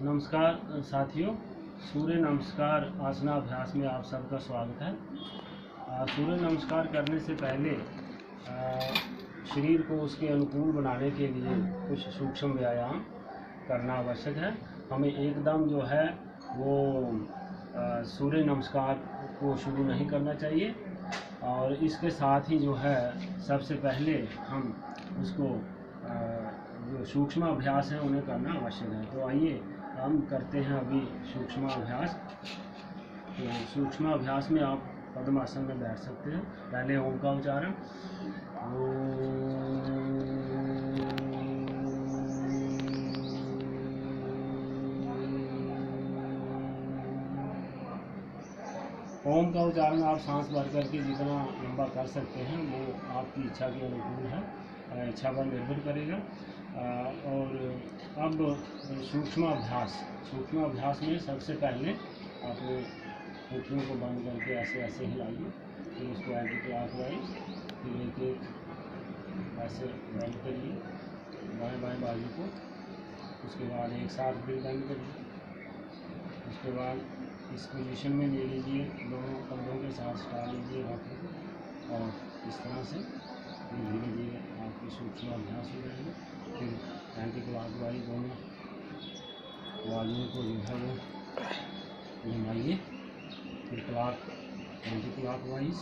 नमस्कार साथियों, सूर्य नमस्कार आसनाभ्यास में आप सबका स्वागत है। सूर्य नमस्कार करने से पहले शरीर को उसके अनुकूल बनाने के लिए कुछ सूक्ष्म व्यायाम करना आवश्यक है। हमें एकदम जो है वो सूर्य नमस्कार को शुरू नहीं करना चाहिए और इसके साथ ही जो है सबसे पहले हम उसको जो सूक्ष्म अभ्यास है उन्हें करना आवश्यक है। तो आइए हम करते हैं अभी सूक्ष्म अभ्यास। तो सूक्ष्म अभ्यास में आप पद्मासन में बैठ सकते हैं। पहले ओम का उच्चारण, ओम का उच्चारण आप सांस भर करके जितना लंबा कर सकते हैं वो आपकी इच्छा के अनुकूल है, इच्छा पर निर्भर करेगा। और अब सूक्ष्म अभ्यास में सबसे पहले आप घुटनों को बंद करके ऐसे ऐसे हिलाइए, फिर उसको एंटी क्लॉकवाइज, फिर एक एक ऐसे बंद करिए बाएं बाएं बाजू को, उसके बाद एक साथ फिर बंद करिए। उसके बाद इस पोजीशन में ले लीजिए, दोनों कंधों के साथ सटा लीजिए हाथों को और इस तरह से धीरे धीरे आपकी सूक्ष्म अभ्यास हो जाएगी। फिर एंटी क्लॉकवाइज दोनों बाजुओं को जो है वो घुमाइए, फिर एंटी क्लॉकवाइज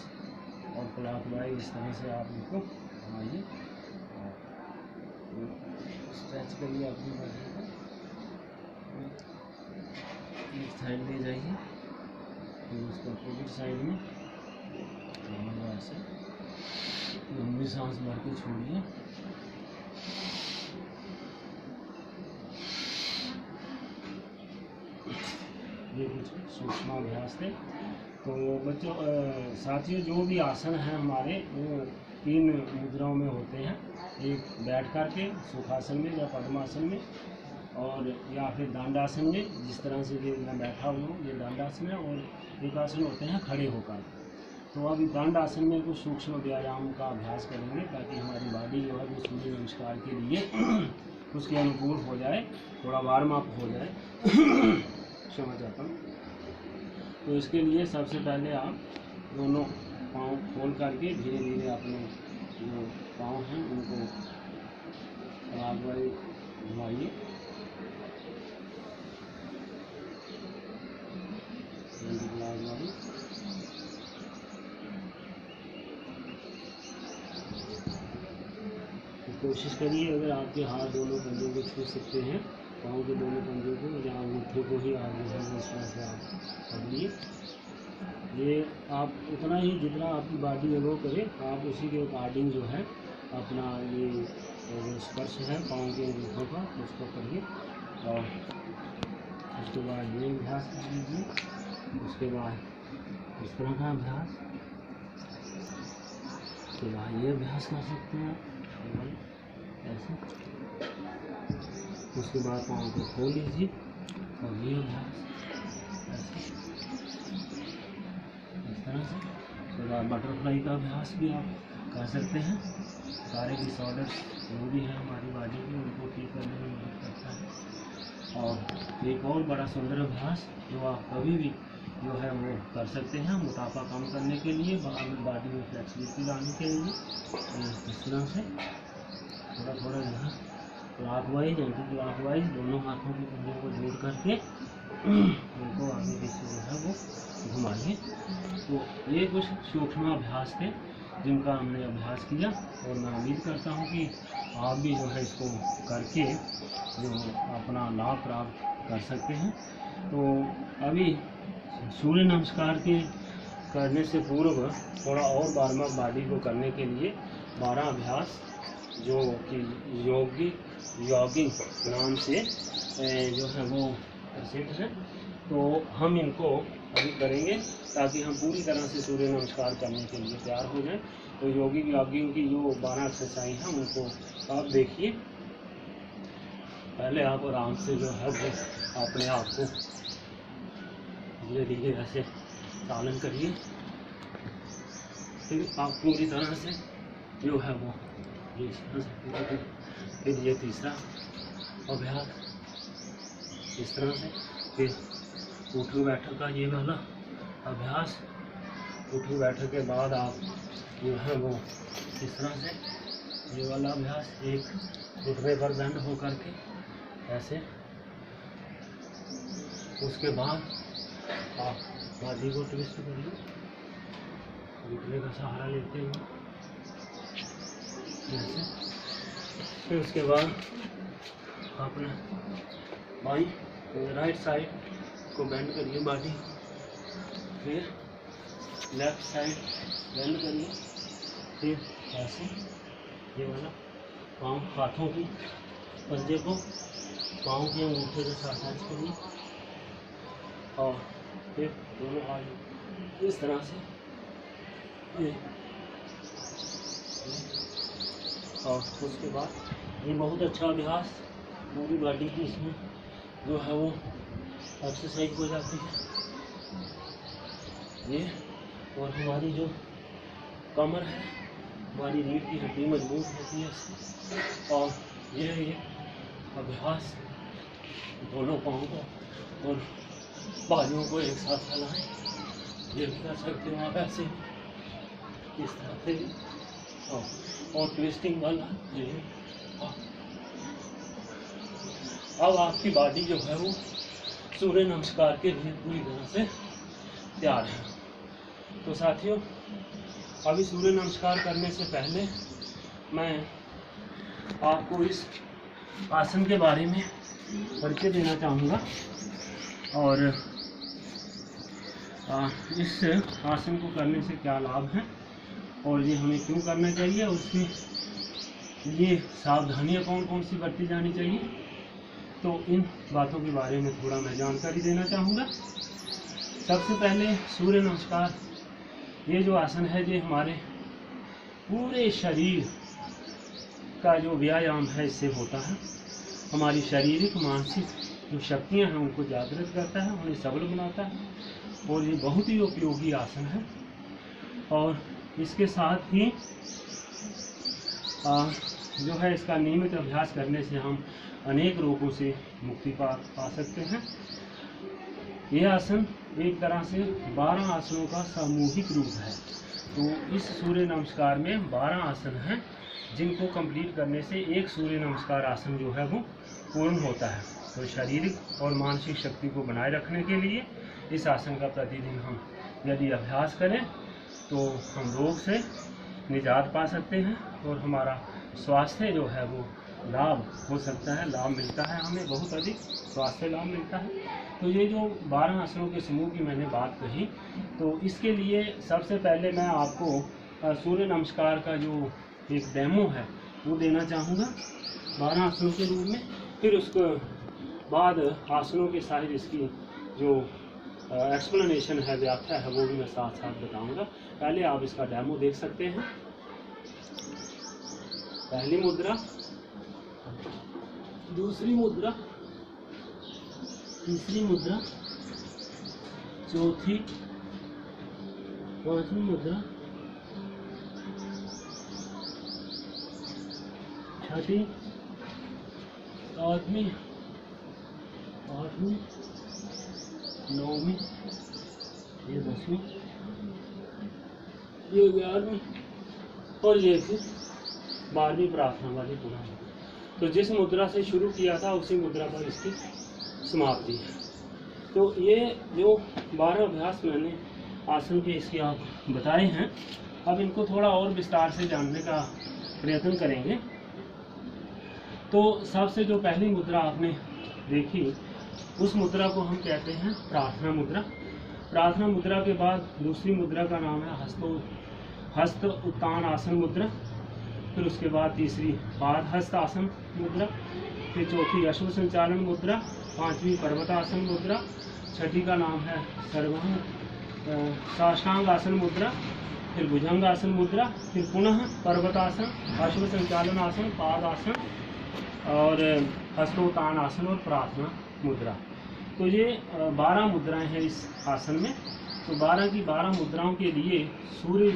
और क्लॉकवाइज, इस तरह से आप इनको घुमाइए और स्ट्रेच करिए अपनी बॉडी को। एक साइड ले जाइए, फिर उसको अपोजिट साइड में ऐसे लंबी सांस भर के छोड़िए। ये कुछ सूक्ष्म अभ्यास थे। तो बच्चों साथियों, जो भी आसन हैं हमारे वो 3 मुद्राओं में होते हैं। एक बैठ कर के सुखासन में या पद्मासन में, और या फिर दंडासन में, जिस तरह से ये मैं बैठा हुआ हूँ ये दंडासन है। और एक आसन होते हैं खड़े होकर। तो अभी दंडासन में कुछ सूक्ष्म व्यायाम का अभ्यास करेंगे ताकि हमारी बॉडी जो है वो सूर्य नमस्कार के लिए उसके अनुकूल हो जाए, थोड़ा वार्म अप हो जाए। क्षमा चाहता हूँ। तो इसके लिए सबसे पहले आप दोनों पाँव खोल करके धीरे धीरे अपने जो पाँव हैं उनको क्लॉकवाइज घुमाइए, कोशिश करिए अगर आपके हाथ दोनों कंधों को छू सकते हैं, पाँव के दोनों कंधों को या अंगूठे को ही आप जो है इस तरह से आप पकड़िए। ये आप उतना ही जितना आपकी बॉडी अलो करे आप उसी के अकॉर्डिंग जो है अपना ये जो स्पर्श है पाँव के अंगूठों का उसको करिए। और उसके बाद ये अभ्यास कर लीजिए। उसके बाद इस तरह का अभ्यास, उसके बाद ये अभ्यास कर सकते हैं ऐसे। उसके बाद पाँव को खोल लीजिए और ये अभ्यास ऐसे इस तरह से। उसके बाद बटरफ्लाई का अभ्यास भी आप कर सकते हैं। सारे डिसऑर्डर्स जो भी है हमारी बॉडी के उनको ठीक करने में मदद करता है। और एक और बड़ा सुंदर अभ्यास जो आप कभी भी जो है वो कर सकते हैं मोटापा कम करने के लिए, बॉडी में फ्लेक्सिबिलिटी लाने के लिए। इस तरह से थोड़ा थोड़ा जो है क्लॉकवाइज एंटी क्लॉकवाइज दोनों हाथों की कंधों को जोड़ करके उनको आगे पीछे जो है वो घुमाइए। तो ये कुछ सूक्ष्म अभ्यास थे जिनका हमने अभ्यास किया और मैं उम्मीद करता हूँ कि आप भी जो है इसको करके जो अपना लाभ प्राप्त कर सकते हैं। तो अभी सूर्य नमस्कार के करने से पूर्व थोड़ा और वार्म अप बॉडी को करने के लिए 12 अभ्यास जो कि यॉगिंग नाम से जो है वो प्रसिद्ध है, तो हम इनको अभी करेंगे ताकि हम पूरी तरह से सूर्य नमस्कार करने के लिए तैयार हो जाएं। तो यॉगिंग की जो 12 एक्सरसाइज हैं उनको आप देखिए। पहले आप आराम से जो है वो अपने आप को धीरे धीरे ऐसे चालन करिए, फिर आप पूरी तरह से जो है वो फिर ये तीसरा अभ्यास इस तरह से। फिर उठक बैठक का ये वाला अभ्यास, उठक बैठक के बाद आप जो है वो इस तरह से ये वाला अभ्यास, एक घुटने पर बेंड हो करके ऐसे। उसके बाद आप बॉडी को ट्विस्ट करिए घुटने का सहारा लेते हुए ऐसे। फिर उसके बाद अपना बाई राइट साइड को बेंड करिए बॉडी, फिर लेफ्ट साइड बेंड करिए, फिर ऐसे ये वाला पाँव, हाथों की पंजे को पाँव के अंगूठे के साथ टच करिए और फिर दोनों हाथ इस तरह से ये। और उसके बाद ये बहुत अच्छा अभ्यास, पूरी बॉडी की इसमें जो है वो एक्सरसाइज हो जाती है ये। और हमारी जो कमर है, हमारी रीढ़ की हड्डी मजबूत होती है इससे। और ये अभ्यास दोनों पाँव को और बाजुओं को एक साथ फैलाएं, ये भी कर सकते हो आप ऐसे इस तरह से भी। और ट्विस्टिंग वाला ये। अब आपकी बॉडी जो है वो सूर्य नमस्कार के लिए पूरी तरह से तैयार है। तो साथियों, अभी सूर्य नमस्कार करने से पहले मैं आपको इस आसन के बारे में परिचय देना चाहूँगा और इस आसन को करने से क्या लाभ हैं और ये हमें क्यों करना चाहिए और उसमें ये सावधानियाँ कौन कौन सी बरती जानी चाहिए, तो इन बातों के बारे में थोड़ा मैं जानकारी देना चाहूँगा। सबसे पहले सूर्य नमस्कार, ये जो आसन है ये हमारे पूरे शरीर का जो व्यायाम है इससे होता है। हमारी शारीरिक मानसिक जो शक्तियाँ हैं उनको जागृत करता है, उन्हें सबल बनाता है और ये बहुत ही उपयोगी आसन है। और इसके साथ ही जो है इसका नियमित अभ्यास करने से हम अनेक रोगों से मुक्ति पा सकते हैं। ये आसन एक तरह से 12 आसनों का सामूहिक रूप है। तो इस सूर्य नमस्कार में 12 आसन हैं जिनको कंप्लीट करने से एक सूर्य नमस्कार आसन जो है वो पूर्ण होता है। तो शारीरिक और मानसिक शक्ति को बनाए रखने के लिए इस आसन का प्रतिदिन हम यदि अभ्यास करें तो हम रोग से निजात पा सकते हैं और हमारा स्वास्थ्य जो है वो लाभ हो सकता है, लाभ मिलता है, हमें बहुत अधिक स्वास्थ्य लाभ मिलता है। तो ये जो 12 आसनों के समूह की मैंने बात कही, तो इसके लिए सबसे पहले मैं आपको सूर्य नमस्कार का जो एक डेमो है वो देना चाहूँगा 12 आसनों के रूप में। फिर उसके बाद आसनों के साथ इसकी जो एक्सप्लेनेशन है, व्याख्या है, वो भी मैं साथ साथ बताऊंगा। पहले आप इसका डेमो देख सकते हैं। पहली मुद्रा, दूसरी मुद्रा, तीसरी मुद्रा, चौथी, पांचवी मुद्रा, छठी, सातवीं, आठवीं, नौवीं, ये 10वीं, ये 11वीं और ये फिर 12वीं प्रार्थना वाली मुद्रा। तो जिस मुद्रा से शुरू किया था उसी मुद्रा पर इसकी समाप्ति है। तो ये जो 12 अभ्यास मैंने आसन के इसके आप बताए हैं, अब इनको थोड़ा और विस्तार से जानने का प्रयत्न करेंगे। तो सबसे जो पहली मुद्रा आपने देखी उस मुद्रा को हम कहते हैं प्रार्थना मुद्रा। प्रार्थना मुद्रा के बाद दूसरी मुद्रा का नाम है हस्त उत्तान आसन मुद्रा। फिर उसके बाद तीसरी पाद हस्त आसन मुद्रा, फिर चौथी अश्व संचालन मुद्रा, पांचवी पर्वतासन मुद्रा, छठी का नाम है सर्वांग साष्टांग आसन मुद्रा, फिर भुजंग आसन मुद्रा, फिर पुनः पर्वतासन, अश्व संचालन आसन, पाद आसन और हस्तोत्तान आसन और प्रार्थना मुद्रा। तो ये 12 मुद्राएं हैं इस आसन में। तो 12 की 12 मुद्राओं के लिए सूर्य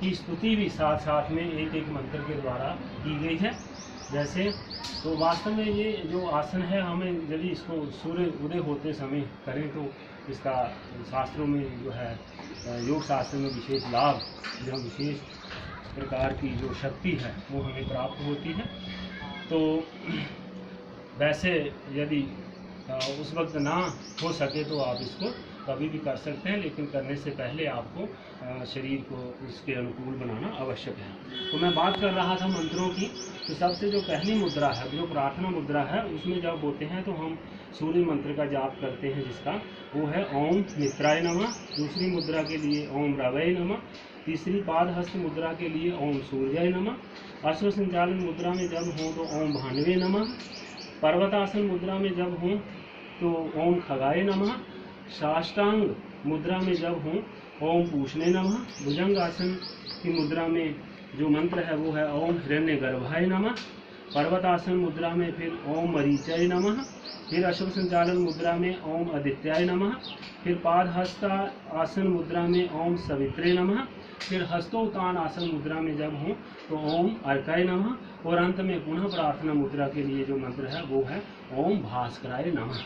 की स्तुति भी साथ साथ में एक एक मंत्र के द्वारा की गई है। जैसे तो वास्तव में ये जो आसन है, हमें यदि इसको सूर्य उदय होते समय करें तो इसका शास्त्रों में जो है योग शास्त्र में विशेष लाभ, जो विशेष प्रकार की जो शक्ति है वो हमें प्राप्त होती है। तो वैसे यदि उस वक्त ना हो सके तो आप इसको कभी भी कर सकते हैं, लेकिन करने से पहले आपको शरीर को उसके अनुकूल बनाना आवश्यक है। तो मैं बात कर रहा था मंत्रों की। तो सबसे जो पहली मुद्रा है, जो प्रार्थना मुद्रा है, उसमें जब होते हैं तो हम सूर्य मंत्र का जाप करते हैं, जिसका वो है ओम मित्राय नमः। दूसरी मुद्रा के लिए ओम रवये नमः। तीसरी पाद हस्त मुद्रा के लिए ओम सूर्याय नमः। अश्व संचालन मुद्रा में जब हो तो ओम भानवे नमः। पर्वतासन मुद्रा में जब हो तो ओम खगाय नमः। साष्टांग मुद्रा में जब हो ओम पूषणे नमः। भुजंग आसन की मुद्रा में जो मंत्र है वो है ओम हिरण्य गर्भाय नमः। पर्वतासन मुद्रा में फिर ओम मरीचाय नमः। फिर अश्व संचालन मुद्रा में ओम आदित्याय नमः। फिर पाद हस्त आसन मुद्रा में ओम सवित्रे नमः। फिर हस्तोत्तान आसन मुद्रा में जब हो तो ओम अर्काय नमः। और अंत में पुनः प्रार्थना मुद्रा के लिए जो मंत्र है वो है ओम भास्कराय नमः।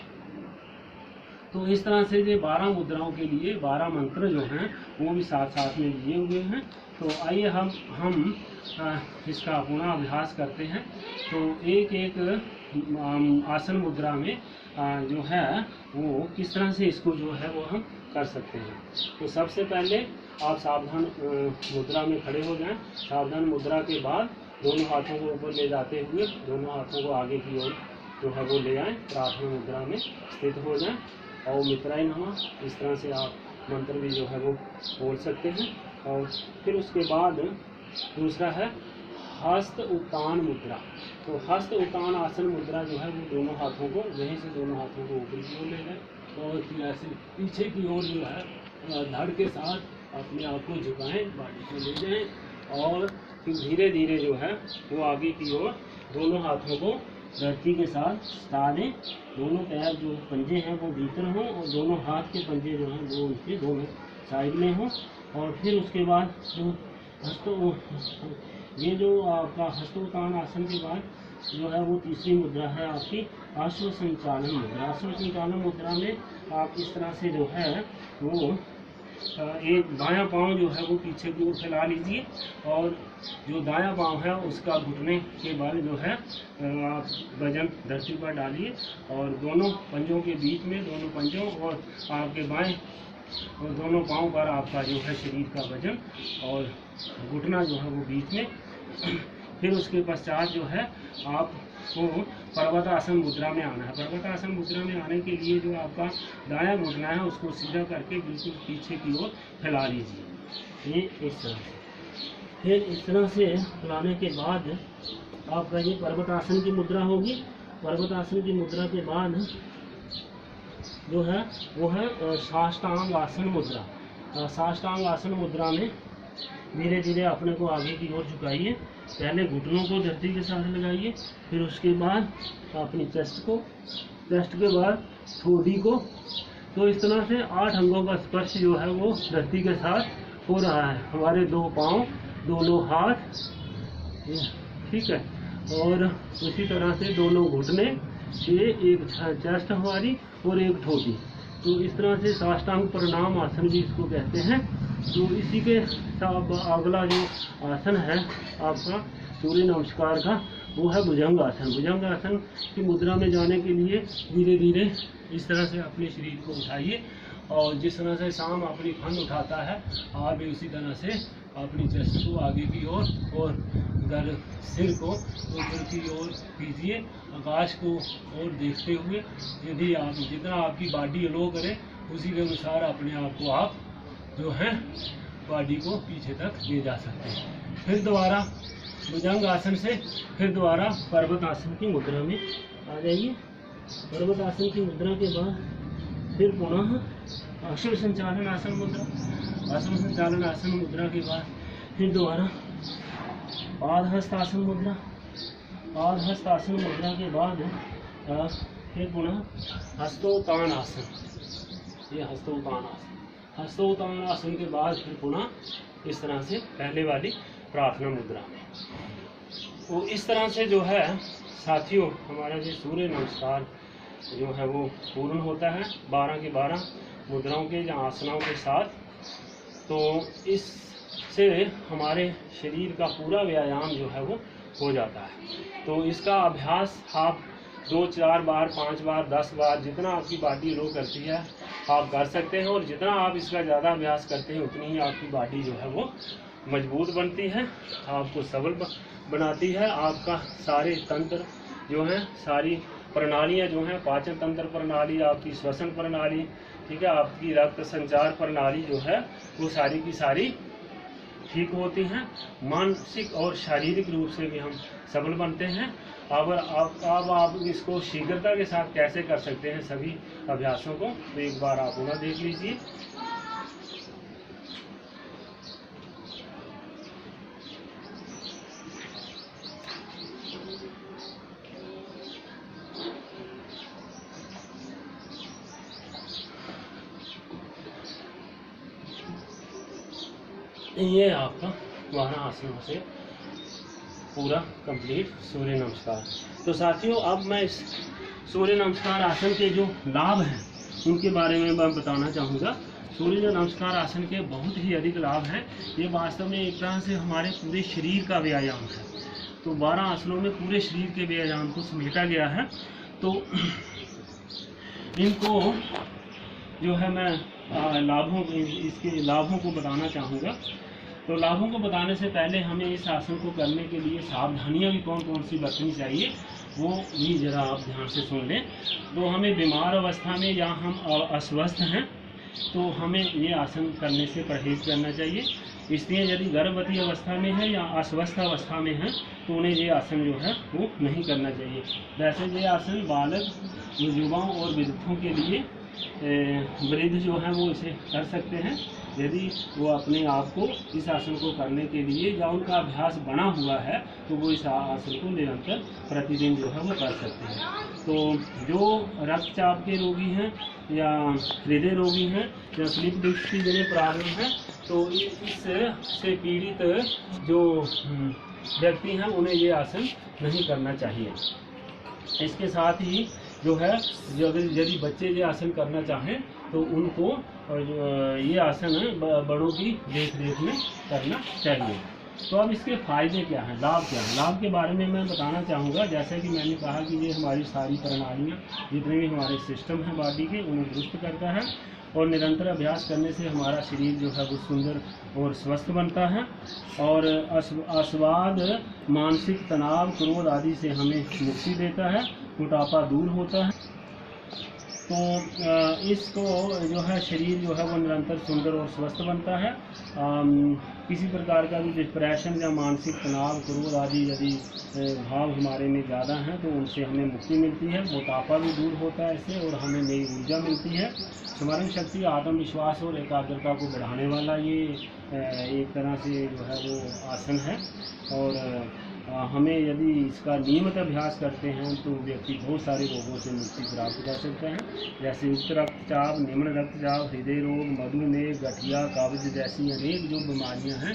तो इस तरह से ये 12 मुद्राओं के लिए 12 मंत्र जो हैं वो भी साथ साथ में लिए हुए हैं। तो आइए हम इसका पुनः अभ्यास करते हैं। तो एक एक आसन मुद्रा में जो है वो किस तरह से इसको जो है वो हम कर सकते हैं। तो सबसे पहले आप सावधान मुद्रा में खड़े हो जाएं। सावधान मुद्रा के बाद दोनों हाथों को ऊपर ले जाते हुए दोनों हाथों को आगे की ओर जो है वो ले आएं। प्रार्थना मुद्रा में स्थित हो जाएं। ओम मित्राय नमः, इस तरह से आप मंत्र भी जो है वो बोल सकते हैं। और फिर उसके बाद दूसरा है हस्त उत्तान मुद्रा। तो हस्त उत्तान आसन मुद्रा जो है वो दोनों हाथों को यहीं से दोनों हाथों को ऊपर की ओर ले जाए और फिर ऐसे पीछे की ओर जो है धड़ के साथ अपने आप को झुकाएं, बॉडी को ले जाएं और फिर धीरे धीरे जो है वो आगे की ओर दोनों हाथों को धरती के साथ सटा दें। दोनों पैर जो पंजे हैं वो भीतर हों और दोनों हाथ के पंजे जो हैं वो उनके दोनों साइड में हों। और फिर उसके बाद जो ये जो आपका हस्तोत्तान आसन के बाद जो है वो तीसरी मुद्रा है आपकी अश्व संचालन मुद्रा। अश्व संचालन मुद्रा में आप इस तरह से जो है वो एक दायां पांव जो है वो पीछे की ओर फैला लीजिए और जो दायां पांव है उसका घुटने के बल जो है आप वजन धरती पर डालिए और दोनों पंजों के बीच में दोनों पंजों और आपके बाएं और दोनों पांव पर आपका जो है शरीर का वजन और घुटना जो है वो बीच में। फिर उसके पश्चात जो है आपको पर्वतासन मुद्रा में आना है। पर्वतासन मुद्रा में आने के लिए जो आपका दायां घुटना है उसको सीधा करके बिल्कुल पीछे की ओर फैला लीजिए, ये इस तरह से। फिर इस तरह से फैलाने के बाद आपका ये पर्वतासन की मुद्रा होगी। पर्वतासन की मुद्रा के बाद जो है वो है साष्टांग आसन मुद्रा। साष्टांग आसन मुद्रा में धीरे धीरे अपने को आगे की ओर झुकाइए। पहले घुटनों को धरती के साथ लगाइए, फिर उसके बाद अपनी चेस्ट के बाद ठोडी को। तो इस तरह से 8 अंगों का स्पर्श जो है वो धरती के साथ हो रहा है। हमारे 2 पाँव, दोनों हाथ, ठीक है, और उसी तरह से दोनों घुटने, ये एक चेस्ट हमारी और एक ठोडी। तो इस तरह से साष्टांग प्रणाम आसन भी इसको कहते हैं। तो इसी के अगला जो आसन है आपका सूर्य नमस्कार का वो है भुजंग आसन। भुजंग आसन की मुद्रा में जाने के लिए धीरे धीरे इस तरह से अपने शरीर को उठाइए और जिस तरह से सांप अपनी फन उठाता है आप भी उसी तरह से अपनी चेस्ट को आगे की ओर और इधर सिर को ऊपर की ओर कीजिए, आकाश को और देखते हुए। यदि आप जितना आपकी बॉडी अलो करे उसी के अनुसार अपने आप को आप जो है बॉडी को पीछे तक ले जा सकते हैं। फिर दोबारा भुजंग आसन से फिर दोबारा पर्वत आसन की मुद्रा में आ जाइए। पर्वत आसन की मुद्रा के बाद फिर पुनः अश्व संचालन आसन मुद्रा। अश्व संचालन आसन मुद्रा के बाद फिर दोबारा पादहस्त आसन मुद्रा। पादहस्त आसन मुद्रा के बाद फिर पुनः हस्तोत्तान आसन। ये हस्तोत्तान आसन। हस्तोत्तान आसन के बाद फिर पुनः इस तरह से पहले वाली प्रार्थना मुद्रा में। तो इस तरह से जो है साथियों हमारा जो सूर्य नमस्कार जो है वो पूर्ण होता है 12 की 12 मुद्राओं के या आसनों के साथ। तो इससे हमारे शरीर का पूरा व्यायाम जो है वो हो जाता है। तो इसका अभ्यास आप 2-4 बार 5 बार 10 बार जितना आपकी बॉडी लो करती है आप कर सकते हैं, और जितना आप इसका ज़्यादा अभ्यास करते हैं उतनी ही आपकी बॉडी जो है वो मजबूत बनती है, आपको सबल बनाती है। आपका सारे तंत्र जो हैं, सारी प्रणालियाँ जो हैं, पाचन तंत्र प्रणाली, आपकी श्वसन प्रणाली, ठीक है, आपकी रक्त संचार प्रणाली जो है वो सारी की सारी ठीक होती हैं। मानसिक और शारीरिक रूप से भी हम सबल बनते हैं। अब आप इसको शीघ्रता के साथ कैसे कर सकते हैं सभी अभ्यासों को, तो एक बार आप उन्हें देख लीजिए। ये आपका 12 आसनों से पूरा कंप्लीट सूर्य नमस्कार। तो साथियों अब मैं इस सूर्य नमस्कार आसन के जो लाभ हैं उनके बारे में मैं बताना चाहूँगा। सूर्य नमस्कार आसन के बहुत ही अधिक लाभ हैं। ये वास्तव में एक तरह से हमारे पूरे शरीर का व्यायाम है। तो 12 आसनों में पूरे शरीर के व्यायाम को समेटा गया है। तो इनको जो है मैं इसके लाभों को बताना चाहूँगा। तो लाभों को बताने से पहले हमें इस आसन को करने के लिए सावधानियां भी कौन कौन सी बरतनी चाहिए वो भी ज़रा आप ध्यान से सुन लें। तो हमें बीमार अवस्था में या हम अस्वस्थ हैं तो हमें ये आसन करने से परहेज़ करना चाहिए। इसलिए यदि गर्भवती अवस्था में है या अस्वस्थ अवस्था में है तो उन्हें ये आसन जो है वो नहीं करना चाहिए। वैसे ये आसन बालक, युवाओं और वृद्धों के लिए वृद्ध जो है वो इसे कर सकते हैं यदि वो अपने आप को इस आसन को करने के लिए या उनका अभ्यास बना हुआ है तो वो इस आसन को निरंतर प्रतिदिन जो है वो कर सकते हैं। तो जो रक्तचाप के रोगी हैं या हृदय रोगी हैं या स्लिप डिस्क की जिन्हें प्रॉब्लम है तो इससे पीड़ित जो व्यक्ति हैं उन्हें ये आसन नहीं करना चाहिए। इसके साथ ही जो है यदि बच्चे ये आसन करना चाहें तो उनको ये आसन बड़ों की देख रेख में करना चाहिए। तो अब इसके फ़ायदे क्या हैं, लाभ क्या हैं? लाभ के बारे में मैं बताना चाहूँगा। जैसे कि मैंने कहा कि ये हमारी सारी प्रणालियाँ जितने भी हमारे सिस्टम हैं बॉडी के उन्हें दुरुस्त करता है, और निरंतर अभ्यास करने से हमारा शरीर जो है वो सुंदर और स्वस्थ बनता है, और आस्वाद, मानसिक तनाव, क्रोध आदि से हमें मुक्ति देता है, मोटापा दूर होता है। तो इसको जो है शरीर जो है वो निरंतर सुंदर और स्वस्थ बनता है। किसी प्रकार का भी डिप्रेशन या मानसिक तनाव, क्रोध आदि यदि भाव हमारे में ज़्यादा हैं तो उनसे हमें मुक्ति मिलती है, मोटापा भी दूर होता है इससे, और हमें नई ऊर्जा मिलती है। स्मरण शक्ति, आत्मविश्वास और एकाग्रता को बढ़ाने वाला ये एक तरह से जो है वो आसन है। और हमें यदि इसका नियमित अभ्यास करते हैं तो व्यक्ति बहुत सारे रोगों से मुक्ति प्राप्त कर सकते हैं, जैसे उच्च रक्तचाप, निम्न रक्तचाप, हृदय रोग, मधुमेह, गठिया, कब्ज जैसी अनेक जो बीमारियां हैं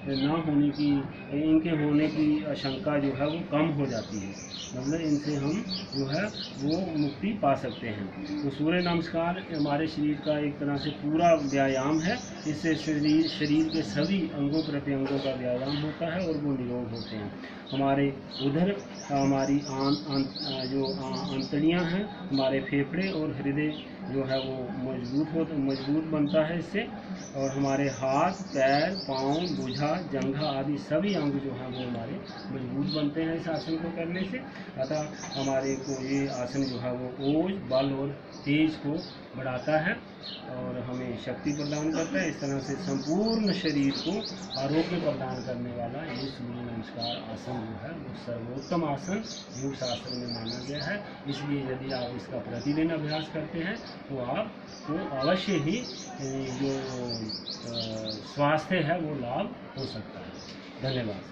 इनके होने की आशंका जो है वो कम हो जाती है। मतलब इनसे हम जो है वो मुक्ति पा सकते हैं। तो सूर्य नमस्कार हमारे शरीर का एक तरह से पूरा व्यायाम है। इससे शरीर के सभी अंगों प्रत्यंगों का व्यायाम होता है और वो निरोग होते हैं। हमारे उधर हमारी जो आंतड़ियाँ हैं, हमारे फेफड़े और हृदय जो है वो मजबूत बनता है इससे, और हमारे हाथ, पैर, पाँव, भुजा, जंघा आदि सभी अंग जो हैं वो हमारे मजबूत बनते हैं इस आसन को करने से। अतः हमारे को ये आसन जो है वो ओज, बल और तेज को बढ़ाता है और हमें शक्ति प्रदान करता है। इस तरह से संपूर्ण शरीर को आरोग्य प्रदान करने वाला ये सूर्य नमस्कार आसन जो है वो सर्वोत्तम आसन योग शास्त्र में माना गया है। इसलिए यदि आप इसका प्रतिदिन अभ्यास करते हैं तो आपको अवश्य ही जो स्वास्थ्य है वो लाभ हो सकता है। धन्यवाद।